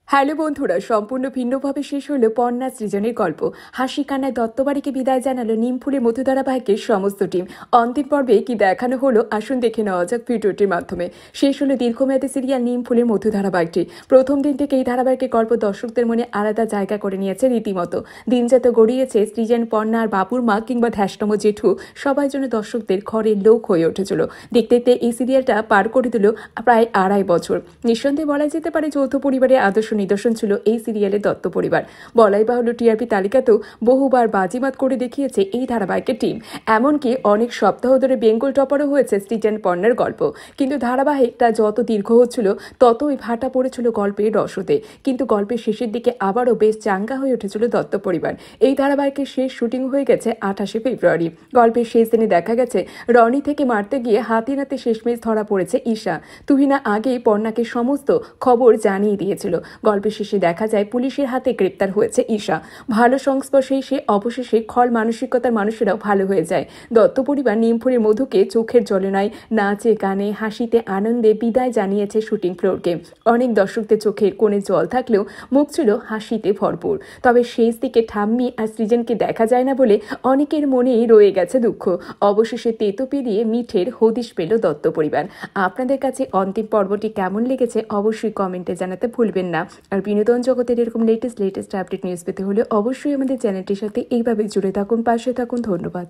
Hello বন্ধুরা, সম্পূর্ণ ভিন্নভাবে শেষ হলো পর্ণা সৃজনের গল্প। হাসি কান্নায় দত্তবাড়িকে বিদায় জানালো নিমফুলের মধু ধারাবাহিকের সমস্ত টিম। অন্তিম পর্বে কি দেখানো হলো আসুন দেখে নেওয়া যাক ভিডিওটির মাধ্যমে। শেষ হলো দীর্ঘমেয়াদী সিরিয়াল নিমফুলের মধু ধারাবাহিকটি। প্রথম দিন থেকে এই ধারাবাহিকের গল্প দর্শকদের মনে আলাদা জায়গা করে নিয়েছে রীতিমতো। দিন যত গড়িয়েছে সৃজন, পর্ণা আর বাবুর মা কিংবা ধ্যাসতম জেঠু সবাই জন্য দর্শকদের ঘরের লোক হয়ে উঠেছিল। দেখতে দেখতে এই সিরিয়ালটা পার করে দিল প্রায় 2.5 বছর। নিঃসন্দেহে বলা যেতে পারে যৌথ পরিবারের আদর্শ নিদর্শন ছিল এই সিরিয়ালের দত্ত পরিবার। বলাই বাহুল্য টিআরপি তালিকাতেও বহুবার বাজিমাত করে দেখিয়েছে এই ধারাবাহিকের টিম। এমনকি অনেক সপ্তাহ ধরে বেঙ্গল টপারও হয়েছে সৃজন পর্ণার গল্প। কিন্তু ধারাবাহিকটা যত দীর্ঘ হচ্ছিল ততই ভাটা পড়েছিল গল্পের রসতে। কিন্তু গল্পের শেষের দিকে আবারও বেশ চাঙ্গা হয়ে উঠেছিল দত্ত পরিবার। এই ধারাবাহিকের শেষ শুটিং হয়ে গেছে 28শে ফেব্রুয়ারি। গল্পের শেষ দিনে দেখা গেছে রনি থেকে মারতে গিয়ে হাতে নাতে শেষমেশ ধরা পড়েছে ঈশা। তুহিনা আগেই পর্ণাকে সমস্ত খবর জানিয়ে দিয়েছিল। গল্পের শেষে দেখা যায় পুলিশের হাতে গ্রেপ্তার হয়েছে ঈশা। ভালো সংস্পর্শে এসে অবশেষে খল মানসিকতার মানুষেরাও ভালো হয়ে যায়। দত্ত পরিবার নিমফুলের মধুকে চোখের জলনায় নাচে গানে হাসিতে আনন্দে বিদায় জানিয়েছে শুটিং ফ্লোরকে। অনেক দর্শকদের চোখের কোণে জল থাকলেও মুখ ছিল হাসিতে ভরপুর। তবে শেষ দিকে ঠাম্মি আর সৃজনকে দেখা যায় না বলে অনেকের মনেই রয়ে গেছে দুঃখ। অবশেষে তেতো পেরিয়ে মিঠের হদিশ পেল দত্ত পরিবার। আপনাদের কাছে অন্তিম পর্বটি কেমন লেগেছে অবশ্যই কমেন্টে জানাতে ভুলবেন না। আর বিনোদন জগতের এরকম লেটেস্ট আপডেট নিউজ পেতে হলে অবশ্যই আমাদের চ্যানেলটির সাথে এইভাবে জুড়ে থাকুন, পাশে থাকুন। ধন্যবাদ।